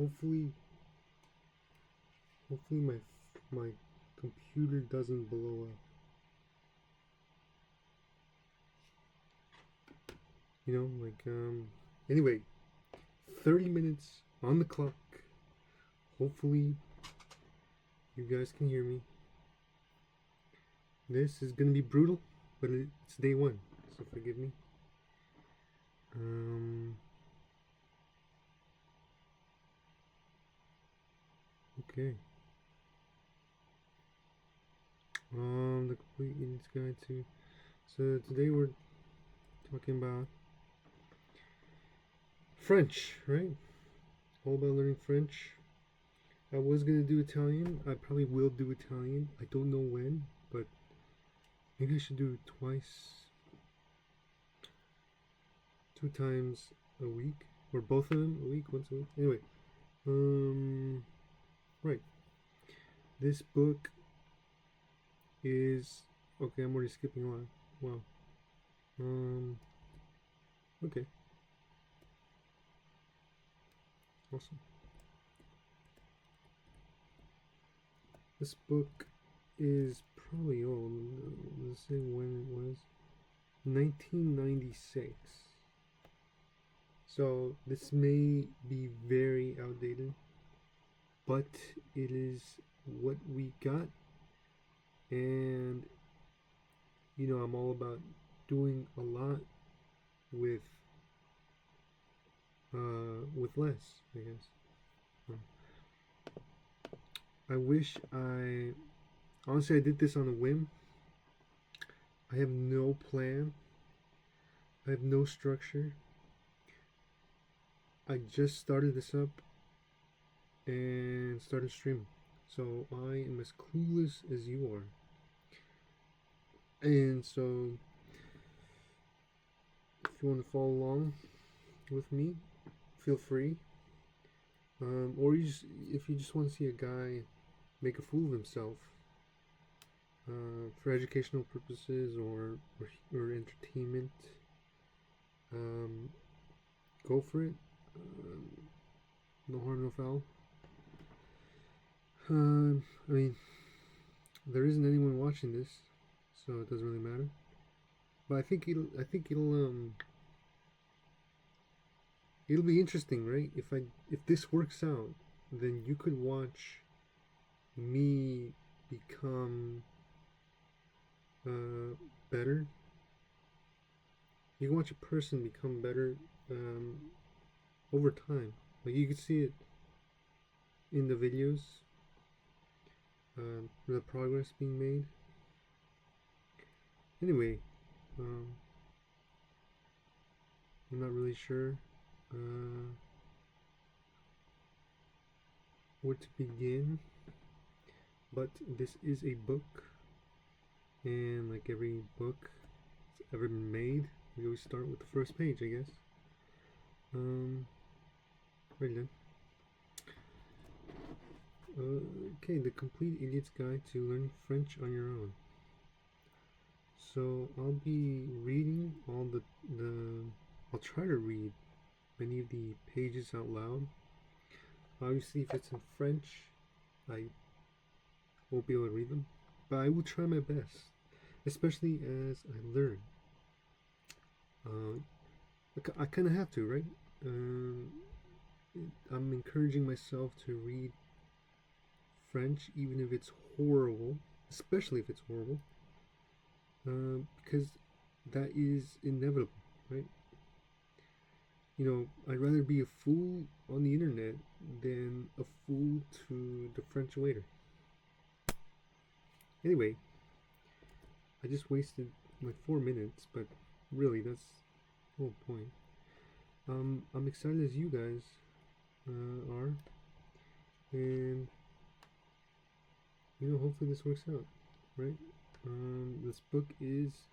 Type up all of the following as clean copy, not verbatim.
Hopefully my computer doesn't blow up. You know, like anyway, 30 minutes on the clock. Hopefully you guys can hear me. This is gonna be brutal, but it's day one, so forgive me. Okay. The complete idiot's guide to. So today we're talking about French, right? All about learning French. I was gonna do Italian. I probably will do Italian. I don't know when, but maybe I should do it twice, 2 times a week, or both of them a week, once a week. Anyway, right. This book is okay. I'm already skipping a lot. Wow. Okay. Awesome. This book is probably old. Let's say when it was. 1996. So this may be very outdated, but it is what we got, and you know, I'm all about doing a lot with less, I guess. I wish honestly I did this on a whim. I have no plan. I have no structure. I just started this up and started streaming. So I am as clueless as you are. And so if you want to follow along with me, feel free. Or if you just want to see a guy make a fool of himself for educational purposes or entertainment, go for it. No harm, no foul. I mean, there isn't anyone watching this, so it doesn't really matter. But I think it'll be interesting, right? If this works out, then you could watch me become better. You can watch a person become better over time. Like you can see it in the videos, the progress being made. Anyway, I'm not really sure where to begin, but this is a book, and like every book that's ever been made, we always start with the first page, I guess. Right then. Okay, The Complete Idiot's Guide to Learning French on Your Own. So I'll be reading all I'll try to read many of the pages out loud. Obviously, if it's in French, I won't be able to read them, but I will try my best, especially as I learn. I kind of have to, right? I'm encouraging myself to read French, even if it's horrible, especially if it's horrible, because that is inevitable, right? You know, I'd rather be a fool on the internet than a fool to the French waiter. Anyway, I just wasted like 4 minutes, but really, that's the whole point. I'm excited as you guys are, and you know, hopefully this works out, right? This book is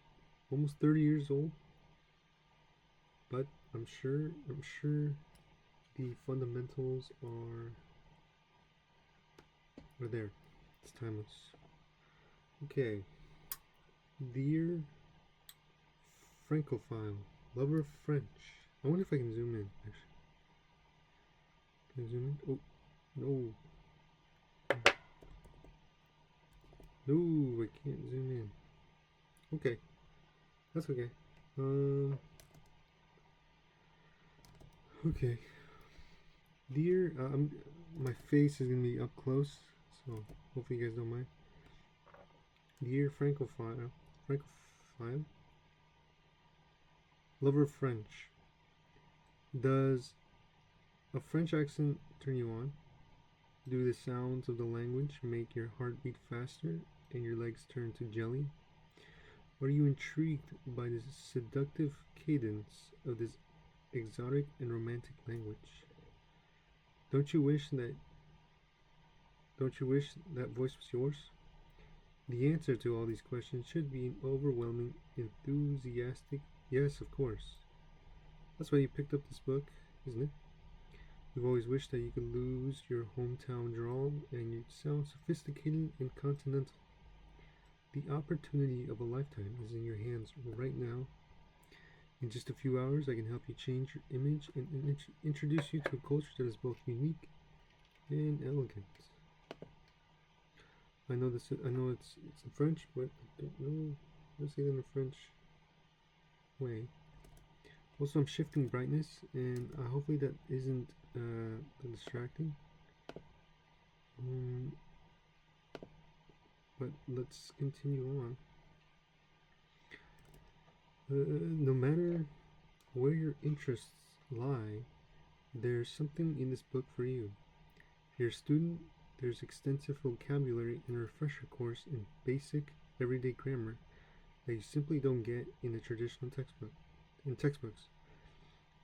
almost 30 years old, but I'm sure the fundamentals are there. It's timeless. Okay. Dear Francophile, lover of French. I wonder if I can zoom in, actually. Can I zoom in? Oh, no. No, I can't zoom in. Okay, that's okay. Okay. Dear, my face is gonna be up close, so hopefully you guys don't mind. Dear Francophile, lover of French, does a French accent turn you on? Do the sounds of the language make your heart beat faster and your legs turn to jelly? Are you intrigued by the seductive cadence of this exotic and romantic language? Don't you wish that voice was yours? The answer to all these questions should be an overwhelming, enthusiastic yes, of course. That's why you picked up this book, isn't it? You've always wished that you could lose your hometown drawl and you'd sound sophisticated and continental. The opportunity of a lifetime is in your hands right now. In just a few hours, I can help you change your image and introduce you to a culture that is both unique and elegant. I know it's in French, but I don't know how to say that in a French way. Also, I'm shifting brightness, and hopefully that isn't distracting. But let's continue on. No matter where your interests lie, there's something in this book for you. If you're a student, there's extensive vocabulary and a refresher course in basic everyday grammar that you simply don't get in a traditional textbooks.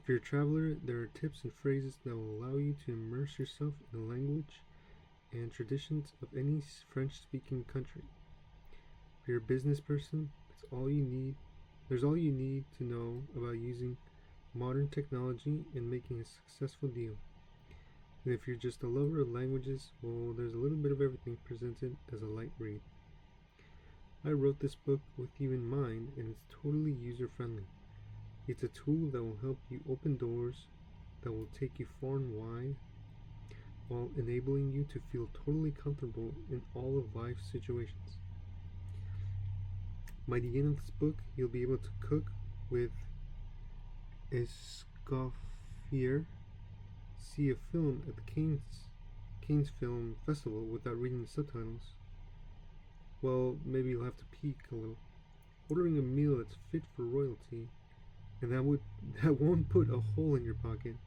If you're a traveler, there are tips and phrases that will allow you to immerse yourself in the language and traditions of any French-speaking country. If you're a business person, there's all you need to know about using modern technology and making a successful deal. And if you're just a lover of languages, well, there's a little bit of everything presented as a light read. I wrote this book with you in mind, and it's totally user-friendly. It's a tool that will help you open doors that will take you far and wide, while enabling you to feel totally comfortable in all of life's situations. By the end of this book, you'll be able to cook with Escoffier, see a film at the Cannes Film Festival without reading the subtitles. Well, maybe you'll have to peek a little. Ordering a meal that's fit for royalty, and that won't put a hole in your pocket.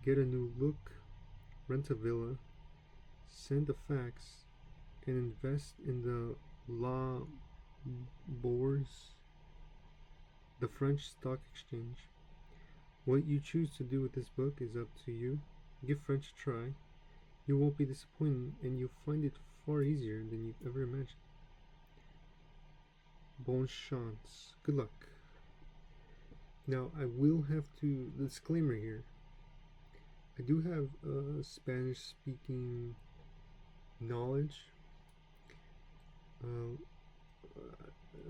Get a new look, rent a villa, send a fax, and invest in the La Bourse, the French stock exchange. What you choose to do with this book is up to you. Give French a try. You won't be disappointed, and you'll find it far easier than you've ever imagined. Bonne chance. Good luck. Now, I will have to disclaimer here. I do have Spanish speaking knowledge.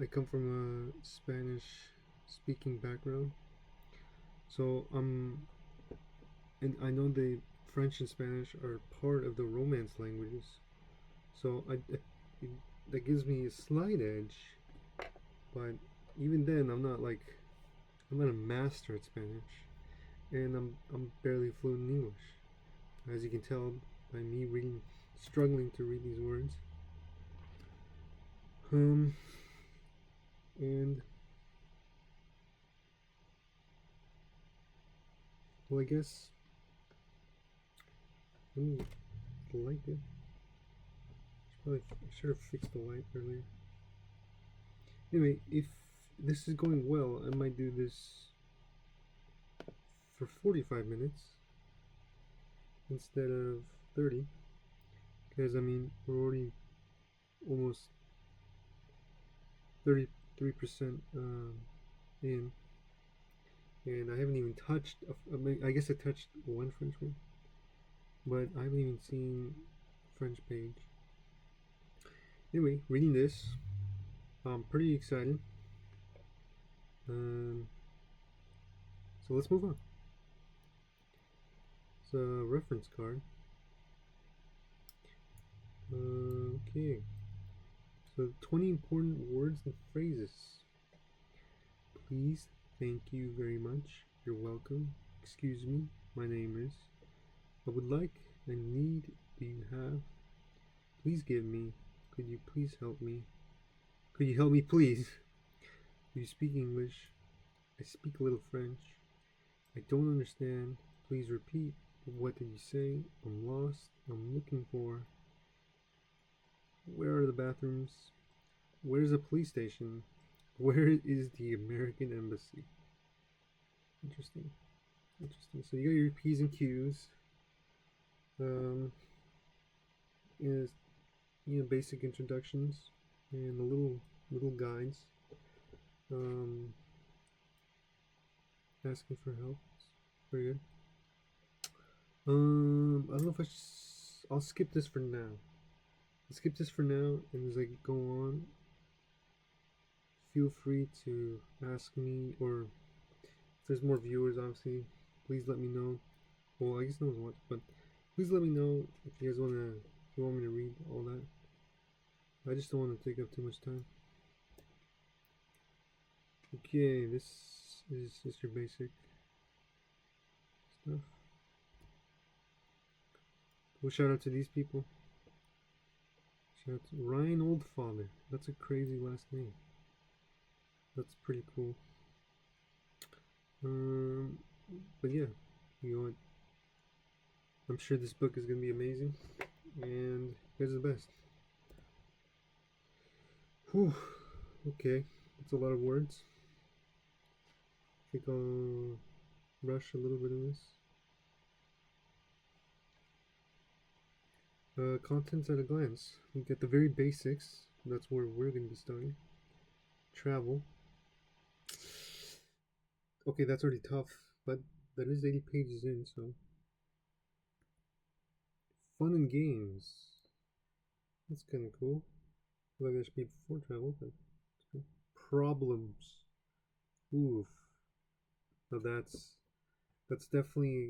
I come from a Spanish speaking background, so and I know the French and Spanish are part of the Romance languages, so that gives me a slight edge, but even then I'm not a master at Spanish, and I'm barely fluent in English, as you can tell by me struggling to read these words. And well, I guess let me light it. I should have fixed the light earlier. Anyway, if this is going well, I might do this for 45 minutes instead of 30, because I mean we're already almost 33% in, and I haven't even touched. I guess I touched one French word, but I haven't even seen French page. Anyway, reading this, I'm pretty excited. So let's move on. It's a reference card. Okay. So 20 important words and phrases. Please, thank you very much. You're welcome. Excuse me, my name is. I would like and need, do you have? Please give me. Could you please help me? Could you help me, please? Do you speak English? I speak a little French. I don't understand. Please repeat. What did you say? I'm lost. I'm looking for. Where are the bathrooms? Where's the police station? Where is the American embassy? Interesting. Interesting. So you got your P's and Q's. Is basic introductions and the little guides. Asking for help. Very good. I don't know if I'll skip this for now. I'll skip this for now, and as I go on, feel free to ask me, or if there's more viewers, obviously, please let me know. Well, I guess no one's watching, but please let me know if you guys if you want me to read all that. I just don't want to take up too much time. Okay, this is just your basic stuff. Well, shout out to these people. Shout out to Ryan Oldfather. That's a crazy last name. That's pretty cool. But yeah, you know what? I'm sure this book is gonna be amazing, and you guys are the best. Whew. Okay, that's a lot of words. I think I'll rush a little bit of this. Contents at a glance. We get the very basics. That's where we're going to be starting. Travel. Okay, that's already tough, but that is 80 pages in, so. Fun and games. That's kind of cool. Well, there should be before travel, but cool. Problems. Oof. Now that's definitely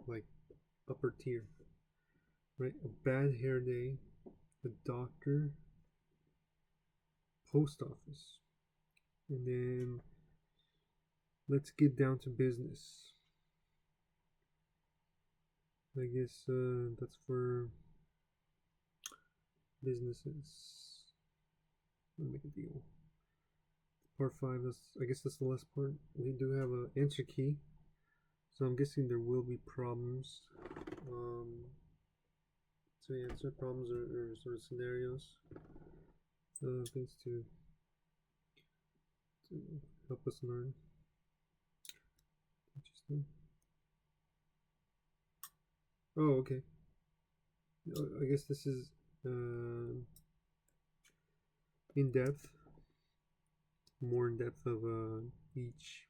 like upper tier. Right? A bad hair day, a doctor, post office, and then let's get down to business. I guess that's for businesses. I'll make a deal. Part 5, I guess that's the last part. We do have an answer key, so I'm guessing there will be problems. So we answer problems or sort of scenarios, things to help us learn. Interesting. Oh, okay. I guess this is in depth, more in depth of each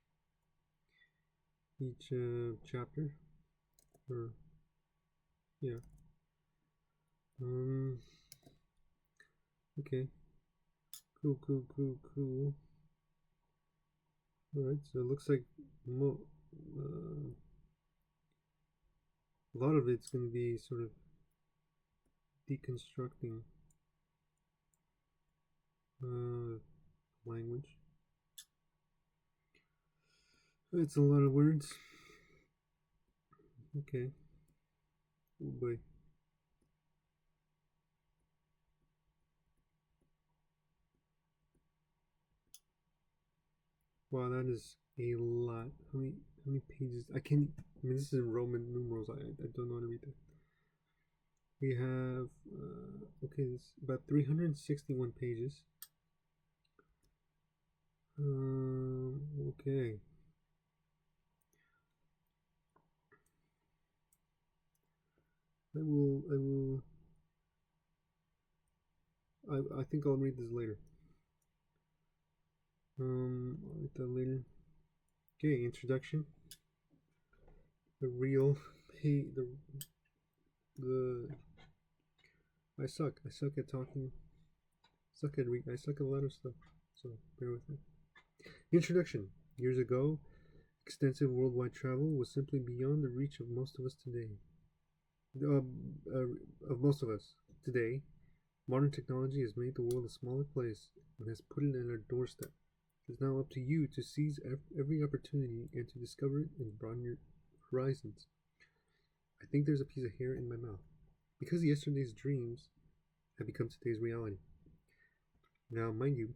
chapter, or yeah. Okay. Cool. All right, so it looks like a lot of it's going to be sort of deconstructing language. It's a lot of words. Okay. Oh boy. Wow, that is a lot. How many pages? I can't. I mean, this is in Roman numerals. I don't know how to read that. We have okay, this about 361 pages. Okay. I think I'll read this later. I'll read that later. Okay, introduction. The real the I suck at talking. I suck at a lot of stuff. So bear with me. Introduction. Years ago, Extensive worldwide travel was simply beyond the reach of most of us today. Uh, of most of us today, modern technology has made the world a smaller place and has put it at our doorstep. It is now up to you to seize every opportunity and to discover it and broaden your horizons. I think there's a piece of hair in my mouth because yesterday's dreams have become today's reality. Now, mind you,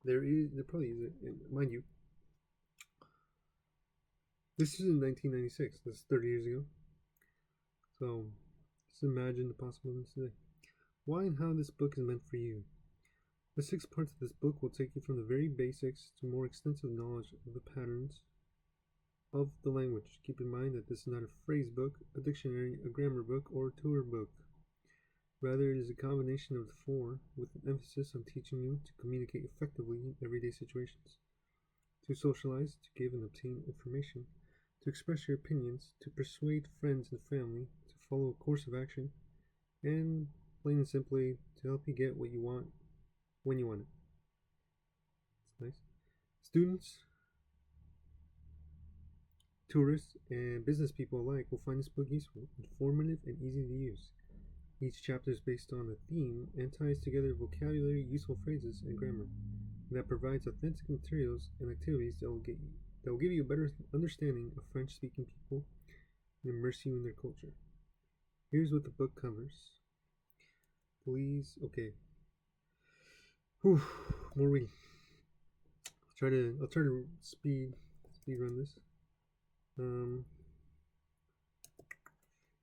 there probably is, mind you, this is in 1996. That's 30 years ago. So, just imagine the possibilities today. Why and how this book is meant for you. The 6 parts of this book will take you from the very basics to more extensive knowledge of the patterns of the language. Keep in mind that this is not a phrase book, a dictionary, a grammar book, or a tour book. Rather, it is a combination of the 4 with an emphasis on teaching you to communicate effectively in everyday situations, to socialize, to give and obtain information, to express your opinions, to persuade friends and family, to follow a course of action, and plain and simply to help you get what you want when you want it. It's nice. Students, tourists, and business people alike will find this book useful, informative, and easy to use. Each chapter is based on a theme and ties together vocabulary, useful phrases, and grammar. That provides authentic materials and activities that will give you a better understanding of French-speaking people and immerse you in their culture. Here's what the book covers. Please, okay. Whew, more reading. I'll try to speed run this.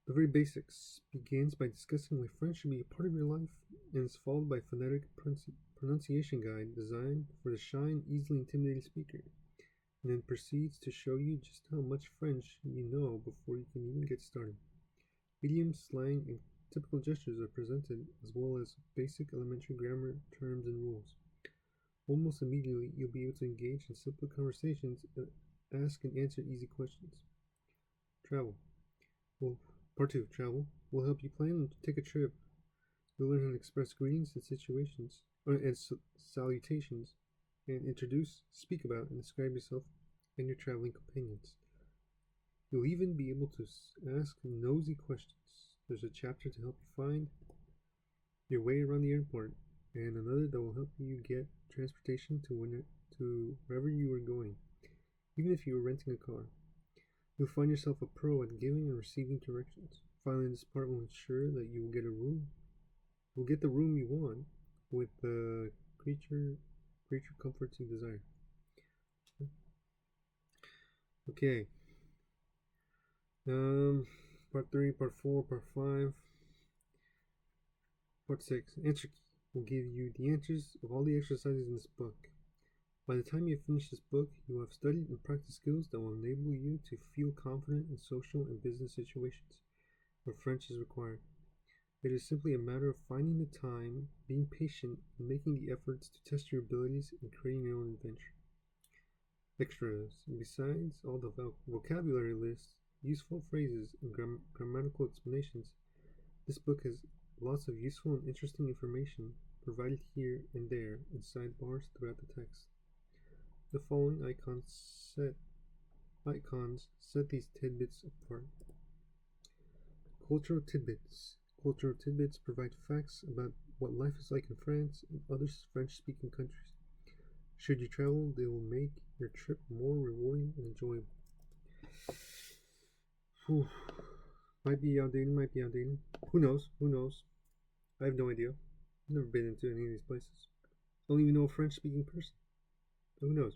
The very basics begins by discussing why French should be a part of your life, and is followed by a phonetic pronunciation guide designed for the shy and easily intimidated speaker, and then proceeds to show you just how much French you know before you can even get started. Idioms, slang, and typical gestures are presented, as well as basic elementary grammar terms and rules. Almost immediately, you'll be able to engage in simple conversations and ask and answer easy questions. Travel. Well, Part 2, Travel, will help you plan and take a trip. You'll learn how to express greetings and salutations, and introduce, speak about, and describe yourself and your traveling companions. You'll even be able to ask nosy questions. There's a chapter to help you find your way around the airport, and another that will help you get transportation to wherever you are going, even if you are renting a car. You'll find yourself a pro at giving and receiving directions. Finally, this part will ensure that you will get the room you want with the creature comforts you desire. Okay. Part 3, Part 4, Part 5, Part 6. Answer key will give you the answers of all the exercises in this book. By the time you have finished this book, you will have studied and practiced skills that will enable you to feel confident in social and business situations where French is required. It is simply a matter of finding the time, being patient, and making the efforts to test your abilities and creating your own adventure. Extras. Besides all the vocabulary lists, useful phrases, and grammatical explanations, this book has lots of useful and interesting information provided here and there in sidebars throughout the text. The following icons set these tidbits apart. Cultural tidbits. Cultural tidbits provide facts about what life is like in France and other French-speaking countries. Should you travel, they will make your trip more rewarding and enjoyable. Whew. Might be outdated. Who knows? I have no idea. I've never been into any of these places. I don't even know a French-speaking person. So who knows?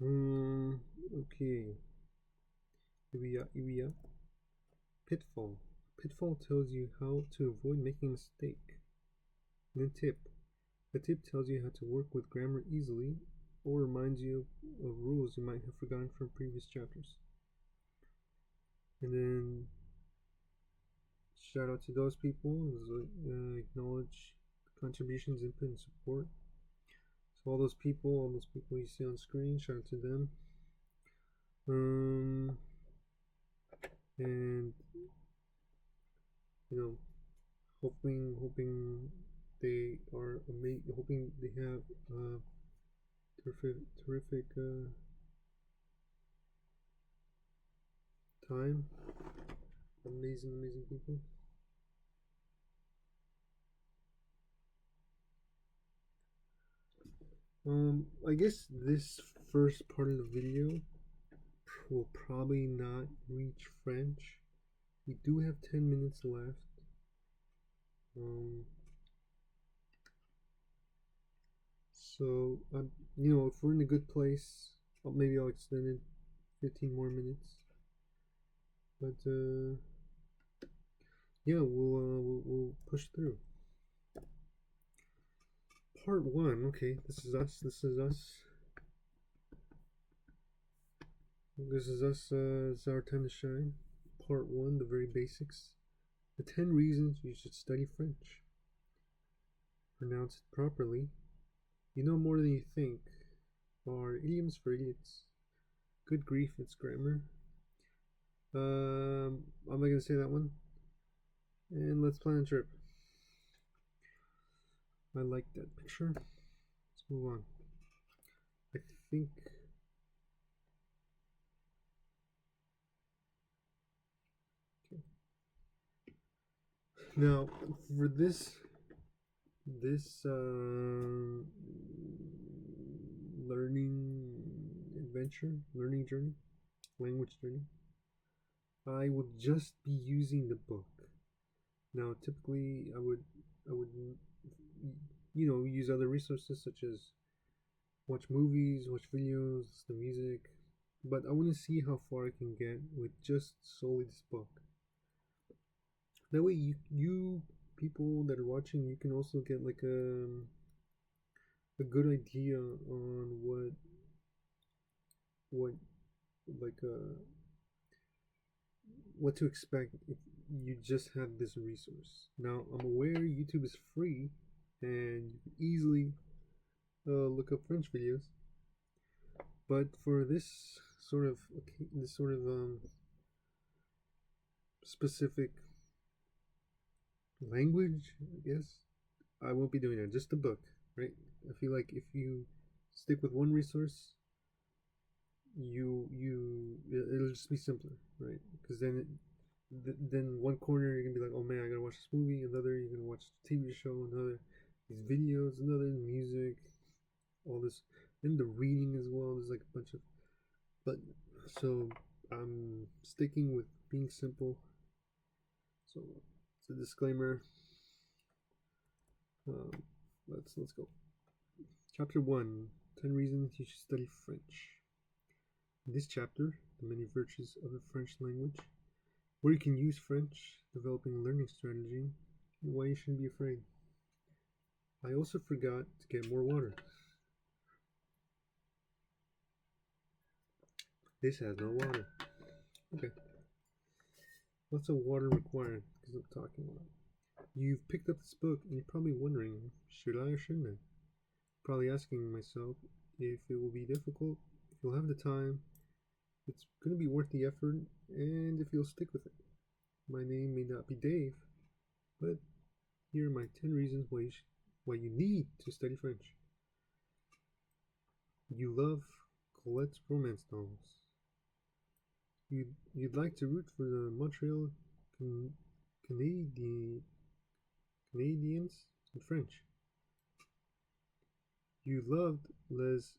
Okay. Here we are. Pitfall. Pitfall tells you how to avoid making a mistake. And then tip. The tip tells you how to work with grammar easily or reminds you of rules you might have forgotten from previous chapters. And then shout out to those people, acknowledge contributions, input, and support. So all those people you see on screen, shout out to them. And hoping they are amazing. Hoping they have terrific time. Amazing people. I guess this first part of the video will probably not reach French. We do have 10 minutes left. So you know, if we're in a good place, maybe I'll extend it 15 more minutes. But yeah, we'll push through. Part 1. Okay, this is us. This is us. This is us. It's our time to shine. Part 1, the very basics. The 10 reasons you should study French. Pronounce it properly. You know more than you think. Are idioms for idiots. Good grief, it's grammar. I'm not gonna say that one. And let's plan a trip. I like that picture. Let's move on. I think okay. Now for this learning adventure, learning journey, language journey, I will just be using the book. Now typically I would you know, use other resources such as watch movies, watch videos, the music, but I want to see how far I can get with just solely this book. That way you people that are watching, you can also get like a good idea on what like what to expect if you just have this resource. Now I'm aware YouTube is free and you can easily look up French videos, but for this sort of specific language, I guess I won't be doing that. Just the book, right? I feel like if you stick with one resource, it'll just be simpler, right? Because then one corner you're gonna be like, oh man, I gotta watch this movie. Another, you're gonna watch the TV show. Another, these videos. Another, music. All this, and the reading as well. There's like a bunch of, but so I'm sticking with being simple. So it's a disclaimer. Let's go. Chapter 1: 10 reasons you should study French. In this chapter, the many virtues of the French language, where you can use French, developing a learning strategy, and why you shouldn't be afraid. I also forgot to get more water. This has no water. Okay. What's a water required? Because I'm talking about. You've picked up this book and you're probably wondering, should I or shouldn't I? Probably asking myself if it will be difficult, if you'll have the time, if it's going to be worth the effort, and if you'll stick with it. My name may not be Dave, but here are my 10 reasons why you need to study French. You love Colette's romance novels. You'd like to root for the Montreal Canadiens in French. You loved Les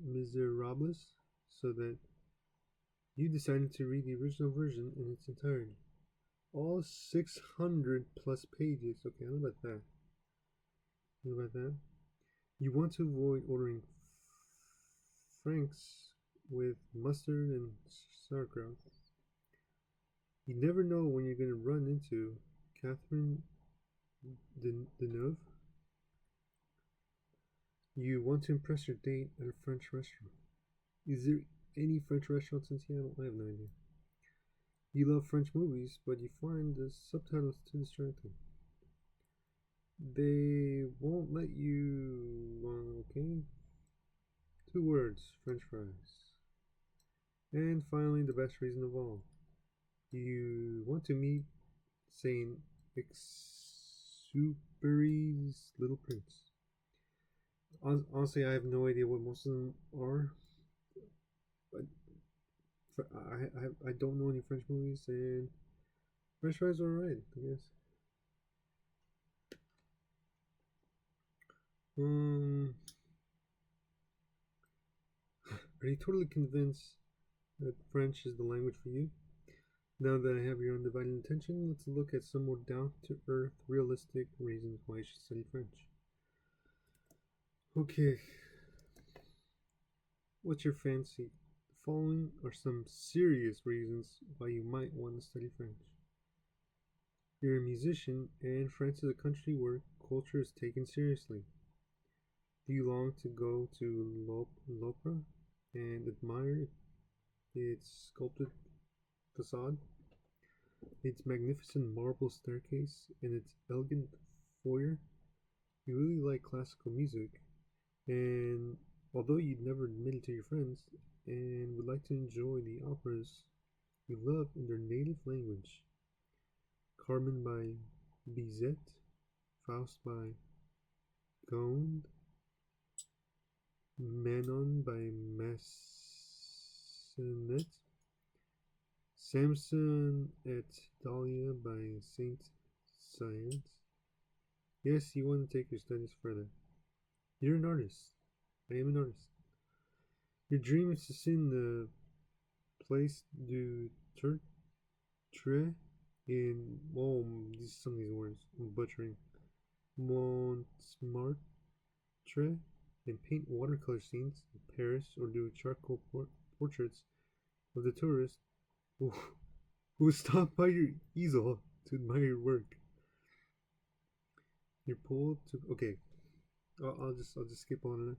Miserables, so that you decided to read the original version in its entirety. All 600 plus pages. Okay, how about that? How about that? You want to avoid ordering franks with mustard and sauerkraut. You never know when you're going to run into Catherine Deneuve. You want to impress your date at a French restaurant. Is there any French restaurants in Seattle? I have no idea. You love French movies, but you find the subtitles too distracting. They won't let you, okay? 2 words, French fries. And finally, the best reason of all. You want to meet Saint Exupery's Little Prince. Honestly, I have no idea what most of them are. But I don't know any French movies, and French fries are alright, I guess. Are you totally convinced that French is the language for you? Now that I have your undivided attention, let's look at some more down-to-earth, realistic reasons why you should study French. Okay, what's your fancy? The following are some serious reasons why you might want to study French. You're a musician, and France is a country where culture is taken seriously. Do you long to go to l'opera and admire its sculpted facade, its magnificent marble staircase, and its elegant foyer? You really like classical music, and although you'd never admit it to your friends, and would like to enjoy the operas you love in their native language. Carmen by Bizet, Faust by Gond, Manon by Massenet, Samson et Dahlia by Saint Saëns. Yes, you want to take your studies further. You're an artist. I am an artist. Your dream is to sing the Place du Tertre in, some of these words I'm butchering. Montmartre, and paint watercolor scenes in Paris, or do charcoal portraits of the tourists who, who stop by your easel to admire your work. You're pulled to okay. I'll just skip on it.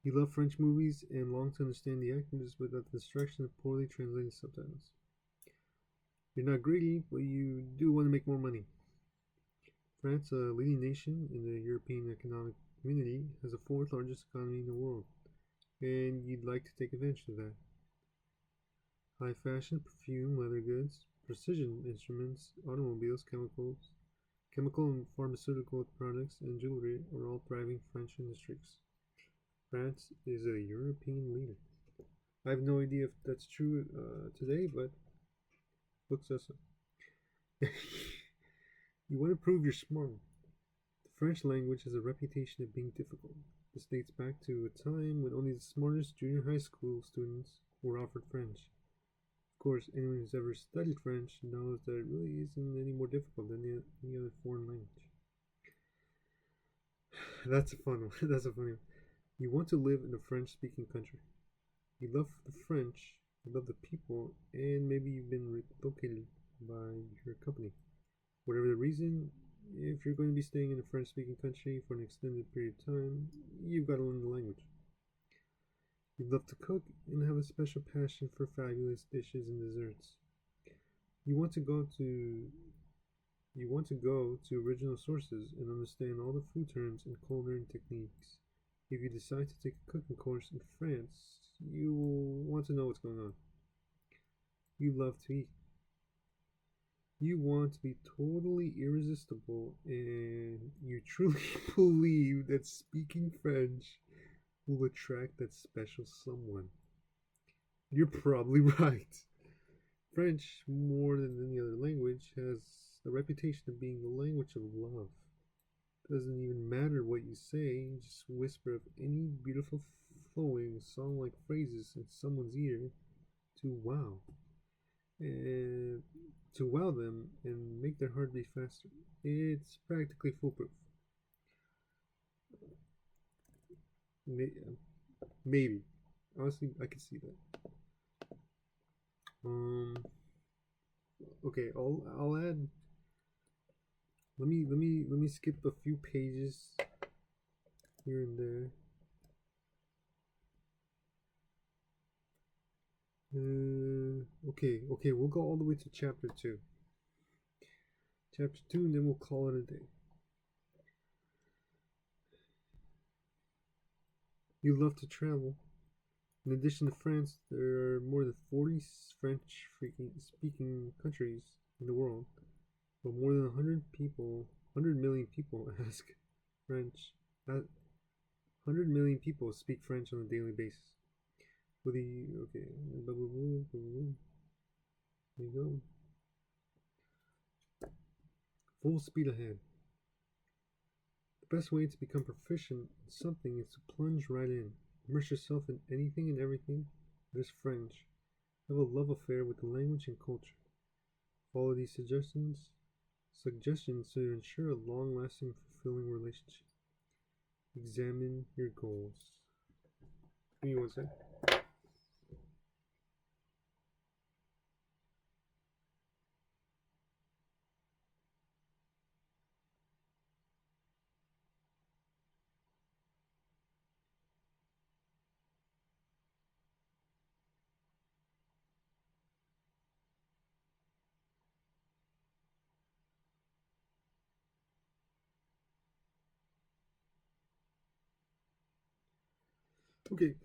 You love French movies and long to understand the actors without the distraction of poorly translated subtitles. You're not greedy, but you do want to make more money. France, a leading nation in the European Economic Community, has the fourth largest economy in the world, and you'd like to take advantage of that. High fashion, perfume, leather goods, precision instruments, automobiles, chemical and pharmaceutical products, and jewelry are all thriving French industries. France is a European leader. I have no idea if that's true today, but book says so. You want to prove you're smart. The French language has a reputation of being difficult. This dates back to a time when only the smartest junior high school students were offered French. Of course, anyone who's ever studied French knows that it really isn't any more difficult than any other foreign language. That's a fun one. That's a funny one. You want to live in a French-speaking country. You love the French, you love the people, and maybe you've been relocated by your company. Whatever the reason, if you're going to be staying in a French-speaking country for an extended period of time, you've got to learn the language. You love to cook and have a special passion for fabulous dishes and desserts. You want to go to original sources and understand all the food terms and culinary techniques. If you decide to take a cooking course in France, you will want to know what's going on. You love to eat. You want to be totally irresistible, and you truly believe that speaking French will attract that special someone. You're probably right. French, more than any other language, has the reputation of being the language of love. Doesn't even matter what you say, just whisper of any beautiful flowing song-like phrases in someone's ear to wow. And to wow them and make their heart beat faster. It's practically foolproof. Maybe. Honestly, I can see that. Okay, I'll add. Let me skip a few pages here and there. Okay, we'll go all the way to chapter 2. Chapter 2, and then we'll call it a day. You love to travel. In addition to France, there are more than 40 French speaking countries in the world. Well, more than 100 million people ask French. 100 million people speak French on a daily basis. Okay, there you go. Full speed ahead. The best way to become proficient in something is to plunge right in. Immerse yourself in anything and everything that is French. Have a love affair with the language and culture. Follow these suggestions to ensure a long-lasting, fulfilling relationship. Examine your goals. Give me one sec. Okay.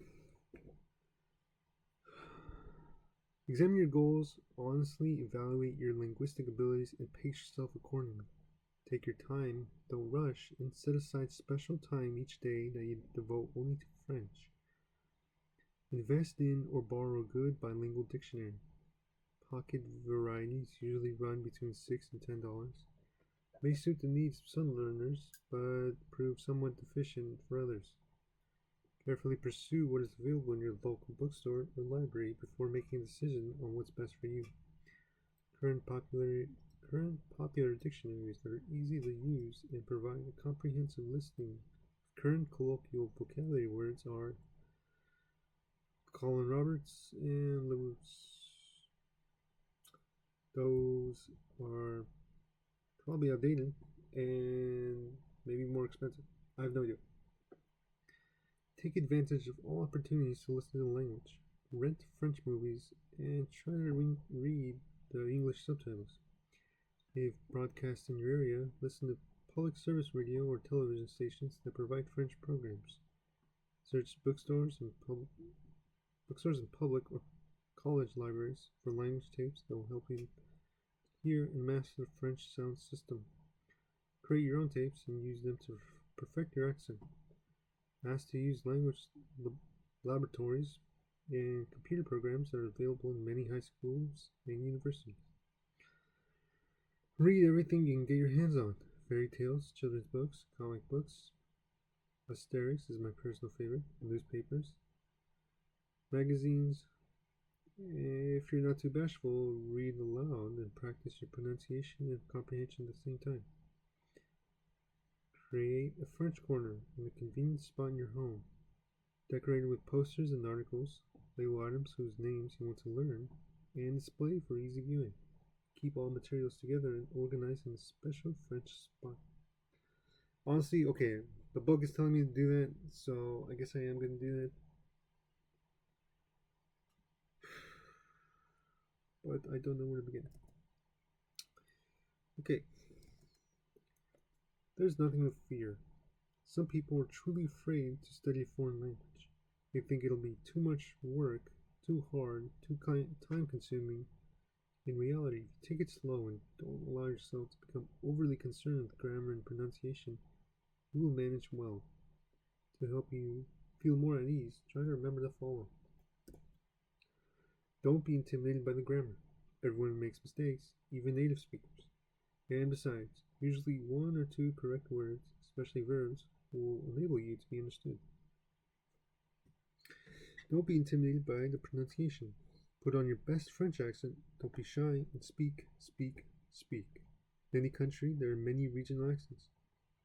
Examine your goals, honestly evaluate your linguistic abilities, and pace yourself accordingly. Take your time, don't rush, and set aside special time each day that you devote only to French. Invest in or borrow a good bilingual dictionary. Pocket varieties usually run between $6 and $10. May suit the needs of some learners, but prove somewhat deficient for others. Carefully pursue what is available in your local bookstore or library before making a decision on what's best for you. Current popular dictionaries that are easy to use and provide a comprehensive listing of current colloquial vocabulary words are Colin Roberts and Lewis. Those are probably outdated and maybe more expensive. I have no idea. Take advantage of all opportunities to listen to the language. Rent French movies and try to read the English subtitles. If broadcast in your area, listen to public service radio or television stations that provide French programs. Search bookstores in public or college libraries for language tapes that will help you hear and master the French sound system. Create your own tapes and use them to perfect your accent. Ask to use language laboratories and computer programs that are available in many high schools and universities. Read everything you can get your hands on. Fairy tales, children's books, comic books. Asterix is my personal favorite. Newspapers. Magazines. If you're not too bashful, read aloud and practice your pronunciation and comprehension at the same time. Create a French corner in a convenient spot in your home. Decorate it with posters and articles, label items whose names you want to learn, and display for easy viewing. Keep all materials together and organize in a special French spot. Honestly, okay, the book is telling me to do that, so I guess I am going to do that. But I don't know where to begin. Okay. There's nothing to fear. Some people are truly afraid to study a foreign language. They think it'll be too much work, too hard, too time consuming. In reality, if you take it slow and don't allow yourself to become overly concerned with grammar and pronunciation, you will manage well. To help you feel more at ease, try to remember the following. Don't be intimidated by the grammar. Everyone makes mistakes, even native speakers. And besides, usually one or two correct words, especially verbs, will enable you to be understood. Don't be intimidated by the pronunciation. Put on your best French accent, don't be shy, and speak, speak, speak. In any country, there are many regional accents.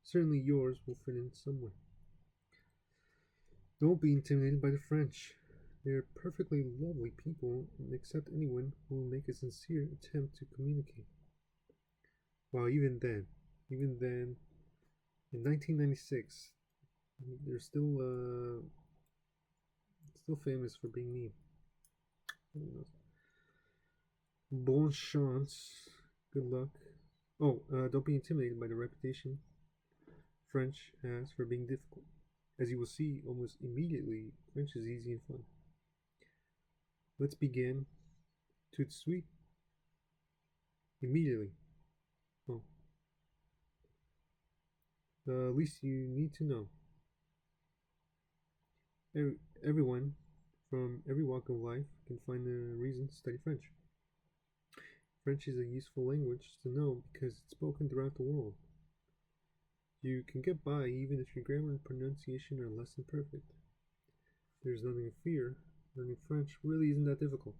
Certainly yours will fit in somewhere. Don't be intimidated by the French. They are perfectly lovely people and accept anyone who will make a sincere attempt to communicate. While even then, in 1996, they're still famous for being mean. Bon chance. Good luck. Oh, don't be intimidated by the reputation French has for being difficult. As you will see almost immediately, French is easy and fun. Let's begin. Tout de suite. Immediately. Oh, At least you need to know. Everyone from every walk of life can find a reason to study French. French is a useful language to know because it's spoken throughout the world. You can get by even if your grammar and pronunciation are less than perfect. There's nothing to fear. Learning French really isn't that difficult.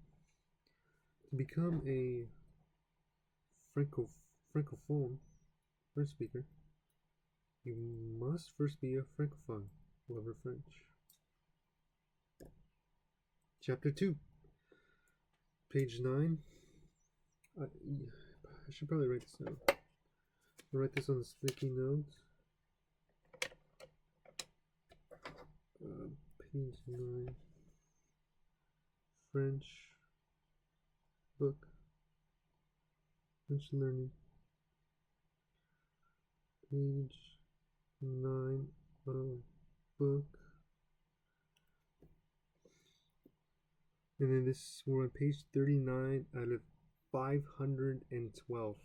To become a francophone French speaker, you must first be a francophone, lover French. Chapter 2, page 9. I should probably write this down. I'll write this on the sticky note. Page 9. French book. French learning. Page 9 of book. And then this, we're on page 39 out of 512.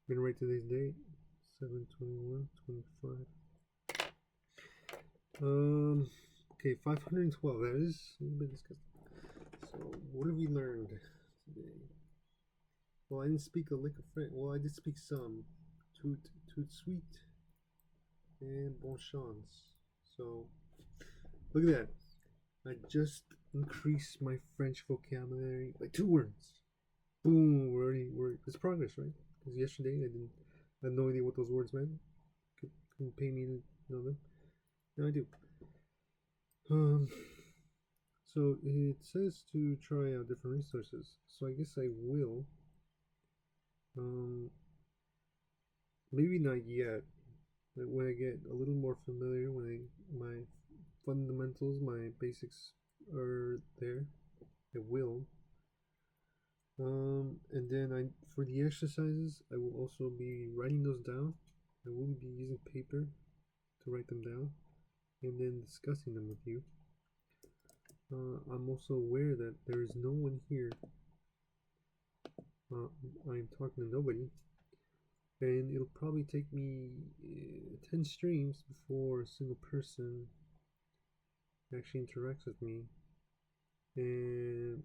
I'm gonna write today's date, 7/21/25. Okay, 512. That is a little bit disgusting. So, what have we learned today? Well, I didn't speak a lick of French. Well, I did speak some. Tout suite and bon chance. So, look at that. I just increased my French vocabulary by 2 words. Boom! It's progress, right? Because yesterday I had no idea what those words meant. Couldn't pay me to know them. Now I do. So it says to try out different resources. So I guess I will. Maybe not yet. But when I get a little more familiar, when my fundamentals, my basics are there, I will. And then for the exercises, I will also be writing those down. I will be using paper to write them down, and then discussing them with you. I'm also aware that there is no one here. I'm talking to nobody, and it'll probably take me 10 streams before a single person actually interacts with me, and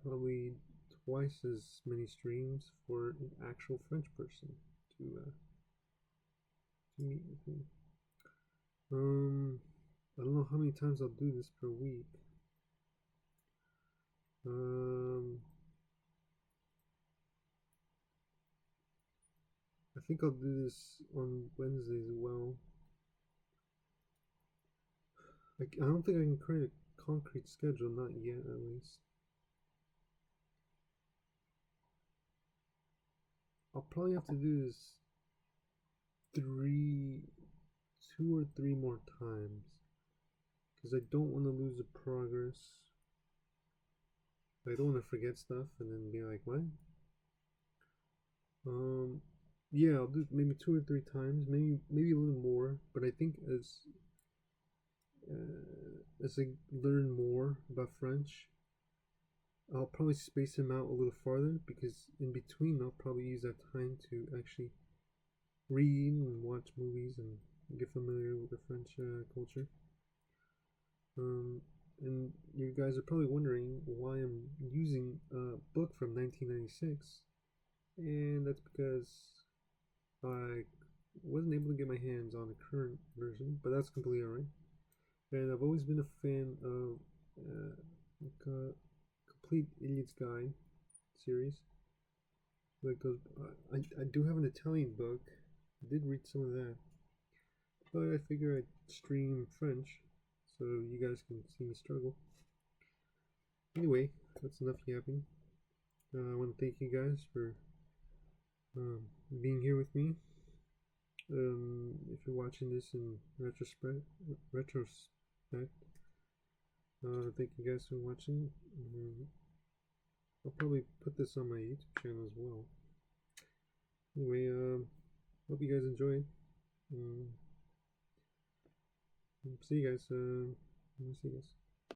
probably twice as many streams for an actual French person to meet with me. I don't know how many times I'll do this per week. I think I'll do this on Wednesdays as well. I don't think I can create a concrete schedule, not yet at least. I'll probably have to do this 2 or 3 more times, because I don't want to lose the progress. I don't want to forget stuff and then be like, what? Yeah, I'll do maybe 2 or 3 times, maybe a little more. But I think as I learn more about French, I'll probably space them out a little farther, because in between I'll probably use that time to actually read and watch movies and get familiar with the French culture. And you guys are probably wondering why I'm using a book from 1996, and that's because I wasn't able to get my hands on a current version, but that's completely alright. And I've always been a fan of Complete Idiot's Guide series. Like those, I do have an Italian book. I did read some of that, but I figure I'd stream French so you guys can see me struggle. Anyway, that's enough yapping. I want to thank you guys for being here with me. If you're watching this in retrospect, thank you guys for watching. I'll probably put this on my YouTube channel as well. Anyway, hope you guys enjoyed. See you guys. See you guys.